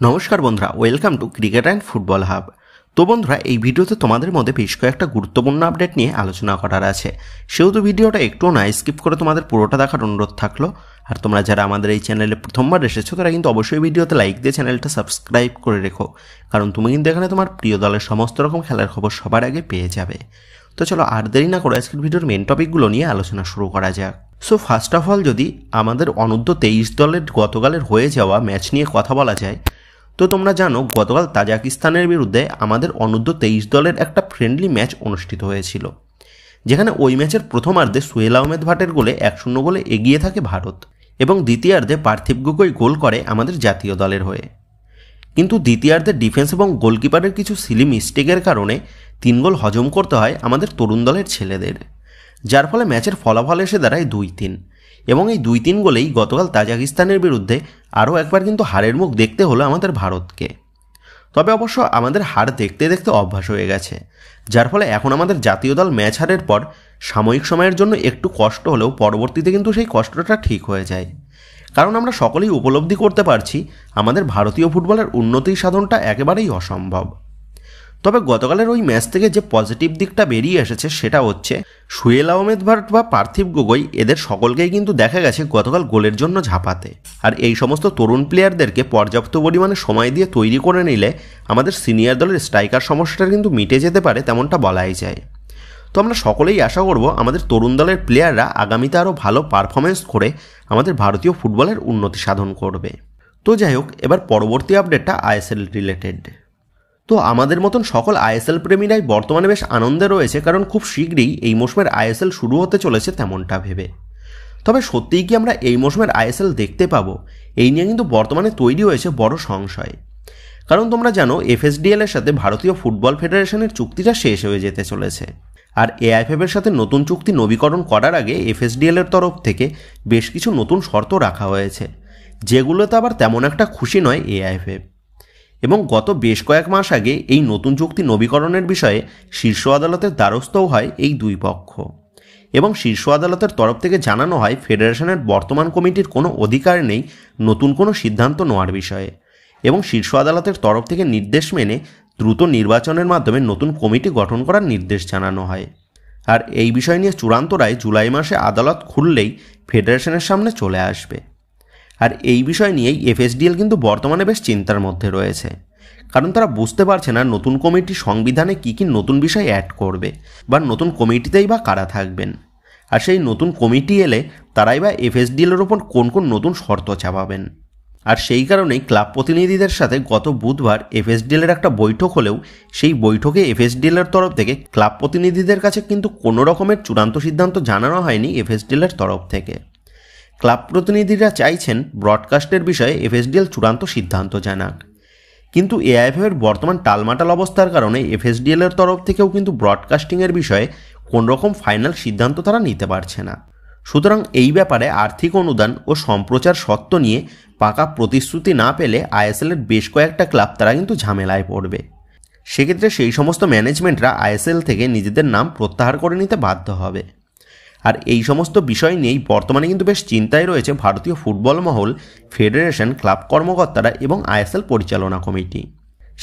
নমস্কার বন্ধুরা, welcome to cricket and football hub. তো বন্ধুরা, এই ভিডিওতে তোমাদের মধ্যে বেশ কয়েকটা গুরুত্বপূর্ণ আপডেট নিয়ে আলোচনা করার আছে, সেহেতু ভিডিওটা একটু না স্কিপ করে তোমাদের পুরোটা দেখার অনুরোধ থাকলো। আর তোমরা যারা আমাদের এই চ্যানেলে প্রথমবার এসেছো তারা কিন্তু অবশ্যই ভিডিওতে লাইক দিয়ে চ্যানেলটা সাবস্ক্রাইব করে রেখো, কারণ তুমি কিন্তু এখানে তোমার প্রিয় দলের সমস্ত রকম খেলার খবর সবার আগে পেয়ে যাবে। তো চলো আর দেরি না করে আজকের ভিডিওর মেন টপিকগুলো নিয়ে আলোচনা শুরু করা যাক। সো ফার্স্ট অফ অল, যদি আমাদের অনূর্ধ্ব 23 দলের গতকালের হয়ে যাওয়া ম্যাচ নিয়ে কথা বলা যায়, তো তোমরা জানো গতকাল তাজিকিস্তানের বিরুদ্ধে আমাদের অনূর্ধ্ব 23 দলের একটা ফ্রেন্ডলি ম্যাচ অনুষ্ঠিত হয়েছিল, যেখানে ওই ম্যাচের প্রথমার্ধে সোহেল আহমেদ ভাটের গোলে 1-0 গোলে এগিয়ে থাকে ভারত এবং দ্বিতীয়ার্ধে পার্থিব গগৈ গোল করে আমাদের জাতীয় দলের হয়ে। কিন্তু দ্বিতীয়ার্ধে ডিফেন্স এবং গোলকিপারের কিছু সিলি মিস্টেকের কারণে 3 গোল হজম করতে হয় আমাদের তরুণ দলের ছেলেদের, যার ফলে ম্যাচের ফলাফল এসে দাঁড়ায় 2-3 এবং এই 2-3 গোলেই গতকাল তাজিকিস্তানের বিরুদ্ধে আরও একবার কিন্তু হারের মুখ দেখতে হলো আমাদের ভারতকে। তবে অবশ্য আমাদের হার দেখতে দেখতে অভ্যাস হয়ে গেছে, যার ফলে এখন আমাদের জাতীয় দল ম্যাচ হারের পর সাময়িক সময়ের জন্য একটু কষ্ট হলেও পরবর্তীতে কিন্তু সেই কষ্টটা ঠিক হয়ে যায়, কারণ আমরা সকলেই উপলব্ধি করতে পারছি আমাদের ভারতীয় ফুটবলের উন্নতি সাধনটা একেবারেই অসম্ভব। তবে গতকালের ওই ম্যাচ থেকে যে পজিটিভ দিকটা বেরিয়ে এসেছে সেটা হচ্ছে সোহেল আহমেদ ভাট বা পার্থিব গগৈ এদের সকলকেই কিন্তু দেখা গেছে গতকাল গোলের জন্য ঝাঁপাতে। আর এই সমস্ত তরুণ প্লেয়ারদেরকে পর্যাপ্ত পরিমাণে সময় দিয়ে তৈরি করে নিলে আমাদের সিনিয়র দলের স্ট্রাইকার সমস্যাটা কিন্তু মিটে যেতে পারে, তেমনটা বলাই যায়। তো আমরা সকলেই আশা করব আমাদের তরুণ দলের প্লেয়াররা আগামীতে আরও ভালো পারফরমেন্স করে আমাদের ভারতীয় ফুটবলের উন্নতি সাধন করবে। তো যাই হোক, এবার পরবর্তী আপডেটটা আইএসএল রিলেটেড। তো আমাদের মতন সকল আইএসএল প্রেমীরাই বর্তমানে বেশ আনন্দে রয়েছে, কারণ খুব শীঘ্রই এই মৌসুমের আইএসএল শুরু হতে চলেছে তেমনটা ভেবে। তবে সত্যিই কি আমরা এই মৌসুমের আইএসএল দেখতে পাবো, এই নিয়ে কিন্তু বর্তমানে তৈরি হয়েছে বড় সংশয়। কারণ তোমরা জানো এফএসডিএল এর সাথে ভারতীয় ফুটবল ফেডারেশনের চুক্তিটা শেষ হয়ে যেতে চলেছে, আর এআইএফএফ এর সাথে নতুন চুক্তি নবীকরণ করার আগে এফএসডিএল এর তরফ থেকে বেশ কিছু নতুন শর্ত রাখা হয়েছে, যেগুলোতে আবার তেমন একটা খুশি নয় এআইএফএফ। এবং গত বেশ কয়েক মাস আগে এই নতুন চুক্তি নবীকরণের বিষয়ে শীর্ষ আদালতের দ্বারস্থও হয় এই দুই পক্ষ, এবং শীর্ষ আদালতের তরফ থেকে জানানো হয় ফেডারেশনের বর্তমান কমিটির কোনো অধিকার নেই নতুন কোনো সিদ্ধান্ত নেওয়ার বিষয়ে, এবং শীর্ষ আদালতের তরফ থেকে নির্দেশ মেনে দ্রুত নির্বাচনের মাধ্যমে নতুন কমিটি গঠন করার নির্দেশ জানানো হয়। আর এই বিষয় নিয়ে চূড়ান্ত রায় জুলাই মাসে আদালত খুললেই ফেডারেশনের সামনে চলে আসবে। আর এই বিষয় নিয়েই এফএসডিএল কিন্তু বর্তমানে বেশ চিন্তার মধ্যে রয়েছে, কারণ তারা বুঝতে পারছে না নতুন কমিটি সংবিধানে কী কী নতুন বিষয় অ্যাড করবে, বা নতুন কমিটিতেই বা কারা থাকবেন, আর সেই নতুন কমিটি এলে তারাই বা এফএসডিএলের ওপর কোন কোন নতুন শর্ত চাপাবেন। আর সেই কারণেই ক্লাব প্রতিনিধিদের সাথে গত বুধবার এফএসডিএলের একটা বৈঠক হলেও সেই বৈঠকে এফএসডিএলের তরফ থেকে ক্লাব প্রতিনিধিদের কাছে কিন্তু কোনো রকমের চূড়ান্ত সিদ্ধান্ত জানানো হয়নি এফএসডিএলের তরফ থেকে। ক্লাব প্রতিনিধিরা চাইছেন ব্রডকাস্টের বিষয়ে এফএসডিএল চূড়ান্ত সিদ্ধান্ত জানাক, কিন্তু এআইএফএফের বর্তমান টালমাটাল অবস্থার কারণে এফএসডিএলের তরফ থেকেও কিন্তু ব্রডকাস্টিংয়ের বিষয়ে কোন রকম ফাইনাল সিদ্ধান্ত তারা নিতে পারছে না। সুতরাং এই ব্যাপারে আর্থিক অনুদান ও সম্প্রচার সত্ত্ব নিয়ে পাকা প্রতিশ্রুতি না পেলে আইএসএলের বেশ কয়েকটা ক্লাব তারা কিন্তু ঝামেলায় পড়বে। সেক্ষেত্রে সেই সমস্ত ম্যানেজমেন্টরা আইএসএল থেকে নিজেদের নাম প্রত্যাহার করে নিতে বাধ্য হবে। আর এই সমস্ত বিষয় নিয়েই বর্তমানে কিন্তু বেশ চিন্তায় রয়েছে ভারতীয় ফুটবল মহল, ফেডারেশন, ক্লাব কর্মকর্তারা এবং আইএসএল পরিচালনা কমিটি।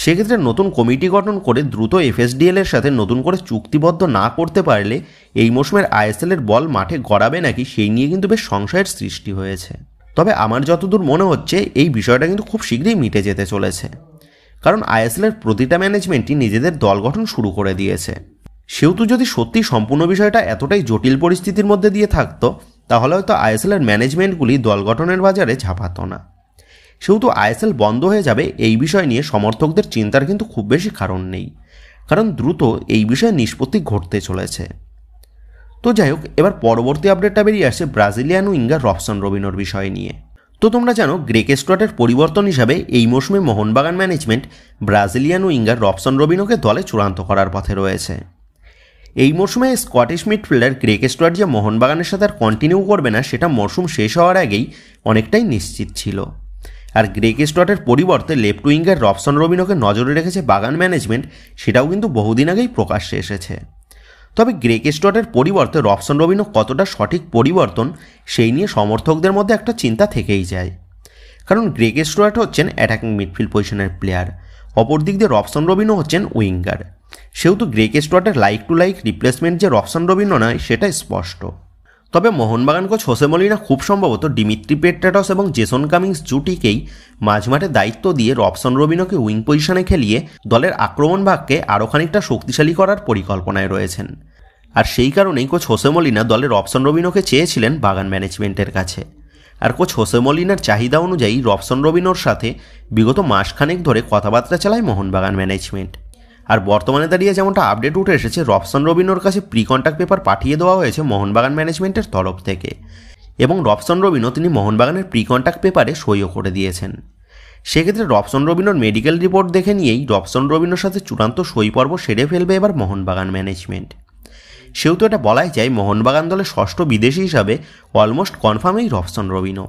সেক্ষেত্রে নতুন কমিটি গঠন করে দ্রুত এফএসডিএল এর সাথে নতুন করে চুক্তিবদ্ধ না করতে পারলে এই মৌসুমের আইএসএল এর বল মাঠে গড়াবে নাকি, সেই নিয়ে কিন্তু বেশ সংশয়ের সৃষ্টি হয়েছে। তবে আমার যতদূর মনে হচ্ছে এই বিষয়টা কিন্তু খুব শীঘ্রই মিটে যেতে চলেছে, কারণ আইএসএল এর প্রতিটা ম্যানেজমেন্টই নিজেদের দল গঠন শুরু করে দিয়েছে। সেহেতু যদি সত্যি সম্পূর্ণ বিষয়টা এতটাই জটিল পরিস্থিতির মধ্যে দিয়ে থাকতো, তাহলে হয়তো আইএসএল এর ম্যানেজমেন্টগুলি দল গঠনের বাজারে ঝাঁপাতো না। সেহেতু আইএসএল বন্ধ হয়ে যাবে এই বিষয় নিয়ে সমর্থকদের চিন্তার কিন্তু খুব বেশি কারণ নেই, কারণ দ্রুত এই বিষয়ে নিষ্পত্তি ঘটতে চলেছে। তো যাই হোক, এবার পরবর্তী আপডেটটা বেরিয়ে আসছে ব্রাজিলিয়ান উইঙ্গার রবসন রবিনোর বিষয় নিয়ে। তো তোমরা জানো গ্রেক স্টুয়ার্টের পরিবর্তন হিসাবে এই মৌসুমে Mohun Bagan management Brazilian winger Robson রবিনোকে দলে চূড়ান্ত করার পথে রয়েছে। এই মরশুমে স্কটিশ মিডফিল্ডার গ্রেক স্টুয়ার্ট যে মোহনবাগানের সাথে আর কন্টিনিউ করবে না সেটা মরশুম শেষ হওয়ার আগেই অনেকটাই নিশ্চিত ছিল। আর গ্রেক স্টুয়ার্টের পরিবর্তে লেফট উইঙ্গার রবসন রবিনোকে নজরে রেখেছে বাগান ম্যানেজমেন্ট, সেটাও কিন্তু বহুদিন আগেই প্রকাশ্যে এসেছে। তবে গ্রেক স্টুয়ার্টের পরিবর্তে রবসন রবিনো কতটা সঠিক পরিবর্তন, সেই নিয়ে সমর্থকদের মধ্যে একটা চিন্তা থেকেই যায়। কারণ গ্রেগ স্টুয়ার্ট হচ্ছেন অ্যাটাকিং মিডফিল্ড পজিশনের প্লেয়ার, অপর দিক দিয়ে রবসন রবিনো হচ্ছেন উইঙ্গার। সেহেতু গ্রেগ স্টুয়ার্টের লাইক টু লাইক রিপ্লেসমেন্ট যে রবসন রবিনো নয় সেটা স্পষ্ট। তবে মোহনবাগান কোচ হোসে মলিনা খুব সম্ভবত ডিমিত্রি পেট্রাটস এবং জেসন কামিংস জুটিকেই মাঝমাঠে দায়িত্ব দিয়ে রবসন রবিনোকে উইং পজিশনে খেলিয়ে দলের আক্রমণ ভাগকে আরও খানিকটা শক্তিশালী করার পরিকল্পনায় রয়েছেন। আর সেই কারণেই কোচ হোসে মলিনা দলের রবসন রবিনোকে চেয়েছিলেন বাগান ম্যানেজমেন্টের কাছে। আর কোচ হোসে মলিনার চাহিদা অনুযায়ী রবসন রবিনোর সাথে বিগত মাসখানেক ধরে কথাবার্তা চালায় মোহনবাগান ম্যানেজমেন্ট। আর বর্তমানে দাঁড়িয়ে যেমনটা আপডেট উঠে এসেছে, রবসন রবিনোর কাছে প্রি কন্ট্রাক্ট পেপার পাঠিয়ে দেওয়া হয়েছে মোহনবাগান ম্যানেজমেন্টের তরফ থেকে, এবং রবসন রবিনো তিনি মোহনবাগানের প্রি কন্ট্রাক্ট পেপারে সইও করে দিয়েছেন। সেক্ষেত্রে রবসন রবিনোর মেডিকেল রিপোর্ট দেখে নিয়েই রবসন রবিনোর সাথে চূড়ান্ত সই পর্ব সেরে ফেলবে এবার মোহনবাগান ম্যানেজমেন্ট। সেহেতু এটা বলাই যায় মোহনবাগান দলের ষষ্ঠ বিদেশি হিসাবে অলমোস্ট কনফার্মই রবসন রবিনো।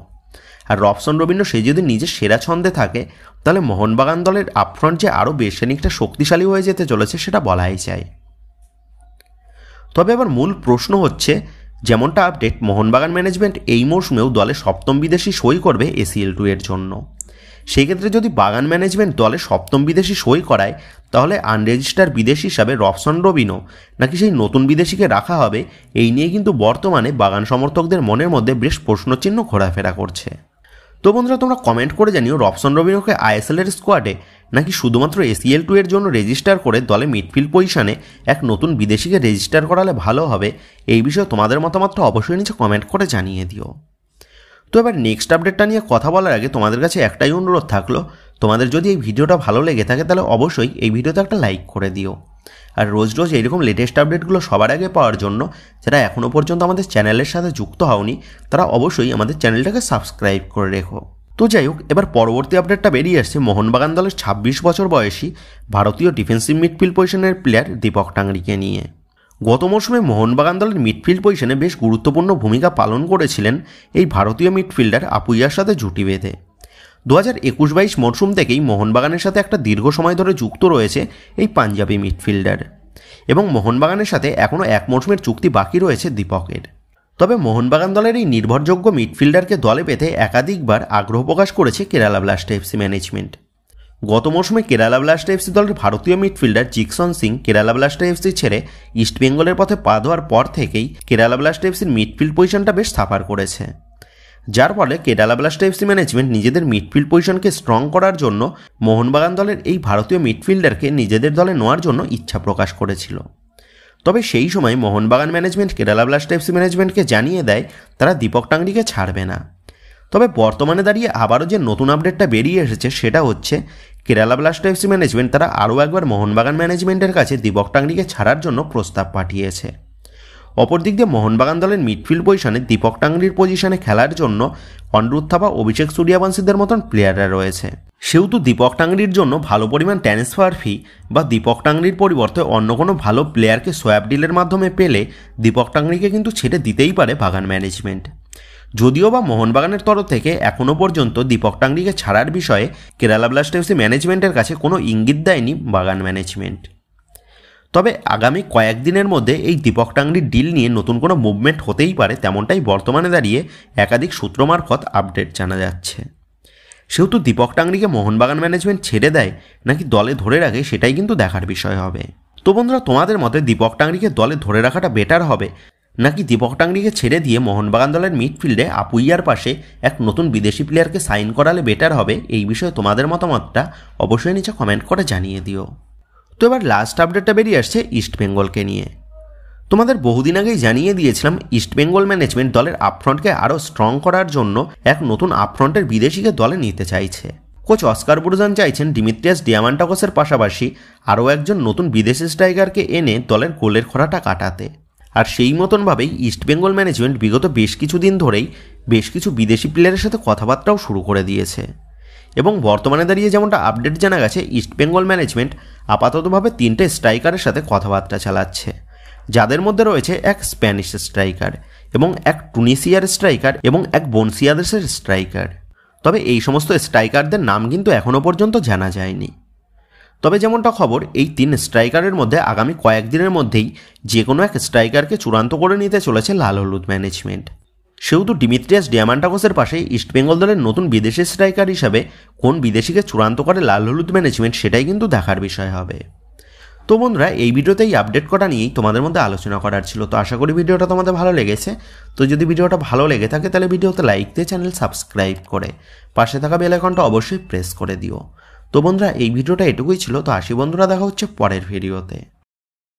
আর রবসন রবিনো সে যদি নিজের সেরা ছন্দে থাকে তাহলে মোহনবাগান দলের আপফ্রন্ট যে আরও বেশ খানিকটা শক্তিশালী হয়ে যেতে চলেছে সেটা বলাই যায়। তবে এবার মূল প্রশ্ন হচ্ছে, যেমনটা আপডেট, মোহনবাগান ম্যানেজমেন্ট এই মৌসুমেও দলে সপ্তম বিদেশি সই করবে ACL2 এর জন্য। সেক্ষেত্রে যদি বাগান ম্যানেজমেন্ট দলে সপ্তম বিদেশি সই করায় তাহলে আনরেজিস্টার বিদেশি হিসাবে রবসন রবিনো নাকি সেই নতুন বিদেশিকে রাখা হবে, এই নিয়ে কিন্তু বর্তমানে বাগান সমর্থকদের মনের মধ্যে বেশ প্রশ্নচিহ্ন ঘোরাফেরা করছে। তো বন্ধুরা, তোমরা কমেন্ট করে জানিও রবসন রবিনোকে ISL এর স্কোয়াডে নাকি শুধুমাত্র ACL2 এর জন্য রেজিস্টার করে দলে মিডফিল্ড পজিশনে এক নতুন বিদেশিকে রেজিস্টার করালে ভালো হবে। এই বিষয়ে তোমাদের মতামতটা অবশ্যই নিচে কমেন্ট করে জানিয়ে দিও। তো এবার নেক্সট আপডেটটা নিয়ে কথা বলার আগে তোমাদের কাছে একটাই অনুরোধ থাকলো, তোমাদের যদি এই ভিডিওটা ভালো লেগে থাকে তাহলে অবশ্যই এই ভিডিওতে একটা লাইক করে দিও। আর রোজ রোজ এইরকম লেটেস্ট আপডেটগুলো সবার আগে পাওয়ার জন্য যারা এখনও পর্যন্ত আমাদের চ্যানেলের সাথে যুক্ত হওনি তারা অবশ্যই আমাদের চ্যানেলটাকে সাবস্ক্রাইব করে রেখো। তো যাই হোক, এবার পরবর্তী আপডেটটা বেরিয়ে আসছে মোহনবাগান দলের 26 বছর বয়সী ভারতীয় ডিফেন্সিভ মিডফিল্ড পজিশনের প্লেয়ার দীপক টাংরিকে নিয়ে। গত মৌসুমে মোহনবাগান দলের মিডফিল্ড পজিশনে বেশ গুরুত্বপূর্ণ ভূমিকা পালন করেছিলেন এই ভারতীয় মিডফিল্ডার আপুইয়ার সাথে জুটি বেঁধে। 2021-22 মরশুম থেকেই মোহনবাগানের সাথে একটা দীর্ঘ সময় ধরে যুক্ত রয়েছে এই পাঞ্জাবি মিডফিল্ডার, এবং মোহনবাগানের সাথে এখনও এক মরশুমের চুক্তি বাকি রয়েছে দীপকের। তবে মোহনবাগান দলের এই নির্ভরযোগ্য মিডফিল্ডারকে দলে পেতে একাধিকবার আগ্রহ প্রকাশ করেছে কেরালা ব্লাস্ট FC ম্যানেজমেন্ট। গত মৌসুমে কেরালা ব্লাস্ট FC দলের ভারতীয় midfielder Jeakson Singh Kerala blast FC ছেড়ে ইস্টবেঙ্গলের পথে পা দেওয়ার পর থেকেই কেরালা ব্লাস্ট FCর মিডফিল্ড পজিশনটা বেশ সাফার করেছে, যার ফলে কেরালা ব্লাস্ট FC ম্যানেজমেন্ট নিজেদের মিডফিল্ড পজিশনকে স্ট্রং করার জন্য মোহনবাগান দলের এই ভারতীয় মিডফিল্ডারকে নিজেদের দলে নেওয়ার জন্য ইচ্ছা প্রকাশ করেছিল। তবে সেই সময় Mohun Bagan management Kerala blast FC ম্যানেজমেন্টকে জানিয়ে দেয় তারা দীপক টাংরিকে ছাড়বে না। তবে বর্তমানে দাঁড়িয়ে আবারও যে নতুন আপডেটটা বেরিয়ে এসেছে সেটা হচ্ছে কেরালা ব্লাস্ট FC ম্যানেজমেন্ট তারা আরও একবার মোহনবাগান ম্যানেজমেন্টের কাছে দীপক টাংরিকে ছাড়ার জন্য প্রস্তাব পাঠিয়েছে। অপরদিক দিয়ে মোহনবাগান দলের মিডফিল্ড পজিশনে দীপক টাংরির পজিশনে খেলার জন্য অনিরুদ্ধ থাপা, অভিষেক সূর্যবংশীদের মতন প্লেয়াররা রয়েছে। সেহেতু দীপক টাংরির জন্য ভালো পরিমাণ ট্রান্সফার ফি বা দীপক টাংরির পরিবর্তে অন্য কোনো ভালো প্লেয়ারকে সোয়াপ ডিলের মাধ্যমে পেলে দীপক টাংরিকে কিন্তু ছেড়ে দিতেই পারে বাগান ম্যানেজমেন্ট। যদিও বা মোহনবাগানের তরফ থেকে এখনও পর্যন্ত দীপক টাংরিকে ছাড়ার বিষয়ে কেরালা ব্লাস্ট FC ম্যানেজমেন্টের কাছে কোনো ইঙ্গিত দেয়নি বাগান ম্যানেজমেন্ট। তবে আগামী কয়েকদিনের মধ্যে এই দীপক টাংরির ডিল নিয়ে নতুন কোনো মুভমেন্ট হতেই পারে, তেমনটাই বর্তমানে দাঁড়িয়ে একাধিক সূত্র মারফত আপডেট জানা যাচ্ছে। সেহেতু দীপক টাংরিকে মোহনবাগান ম্যানেজমেন্ট ছেড়ে দেয় নাকি দলে ধরে রাখে সেটাই কিন্তু দেখার বিষয় হবে। তো বন্ধুরা, তোমাদের মতে দীপক টাংরিকে দলে ধরে রাখাটা বেটার হবে নাকি দীপক টাংরিকে ছেড়ে দিয়ে মোহনবাগান দলের মিডফিল্ডে আপুইয়ার পাশে এক নতুন বিদেশি প্লেয়ারকে সাইন করালে বেটার হবে? এই বিষয়ে তোমাদের মতামতটা অবশ্যই নিচে কমেন্ট করে জানিয়ে দিও। তো এবার লাস্ট আপডেটটা বেরিয়ে আসছে ইস্টবেঙ্গলকে নিয়ে। তোমাদের বহুদিন আগেই জানিয়ে দিয়েছিলাম ইস্টবেঙ্গল ম্যানেজমেন্ট দলের আপফ্রন্টকে আরও স্ট্রং করার জন্য এক নতুন আপফ্রন্টের বিদেশিকে দলে নিতে চাইছে। কোচ অস্কার বুরজান চাইছেন ডিমিত্রিয়াস ডিয়ামান্টাকোসের পাশাপাশি আরও একজন নতুন বিদেশি স্ট্রাইকারকে এনে দলের গোলের খরাটা কাটাতে। আর সেই মতনভাবেই ইস্টবেঙ্গল ম্যানেজমেন্ট বিগত বেশ কিছুদিন ধরেই বেশ কিছু বিদেশি প্লেয়ারের সাথে কথাবার্তাও শুরু করে দিয়েছে, এবং বর্তমানে দাঁড়িয়ে যেমনটা আপডেট জানা গেছে ইস্টবেঙ্গল ম্যানেজমেন্ট আপাততভাবে 3টে স্ট্রাইকারের সাথে কথাবার্তা চালাচ্ছে, যাদের মধ্যে রয়েছে এক স্প্যানিশ স্ট্রাইকার এবং এক টুনিসিয়ার স্ট্রাইকার এবং এক বনসিয়াদেশের স্ট্রাইকার। তবে এই সমস্ত স্ট্রাইকারদের নাম কিন্তু এখনও পর্যন্ত জানা যায়নি। তবে যেমনটা খবর, এই 3 স্ট্রাইকারের মধ্যে আগামী কয়েকদিনের মধ্যেই যে কোনো এক স্ট্রাইকারকে চূড়ান্ত করে নিতে চলেছে লাল হলুদ ম্যানেজমেন্ট। সেহেতু ডিমিত্রিয়াস ডিয়ামান্টাকোসের পাশে ইস্টবেঙ্গল দলের নতুন বিদেশি স্ট্রাইকার হিসাবে কোন বিদেশিকে চূড়ান্ত করে লাল হলুদ ম্যানেজমেন্ট সেটাই কিন্তু দেখার বিষয় হবে। তো বন্ধুরা, এই ভিডিওতে এই আপডেট করা নিয়েই তোমাদের মধ্যে আলোচনা করার ছিল। তো আশা করি ভিডিওটা তোমাদের ভালো লেগেছে। তো যদি ভিডিওটা ভালো লেগে থাকে তাহলে ভিডিওতে লাইক দিয়ে চ্যানেল সাবস্ক্রাইব করে পাশে থাকা বেল আইকনটা অবশ্যই প্রেস করে দিও। তো বন্ধুরা, এই ভিডিওটা এটুকুই ছিল। তো আসি বন্ধুরা, দেখা হচ্ছে পরের ভিডিওতে।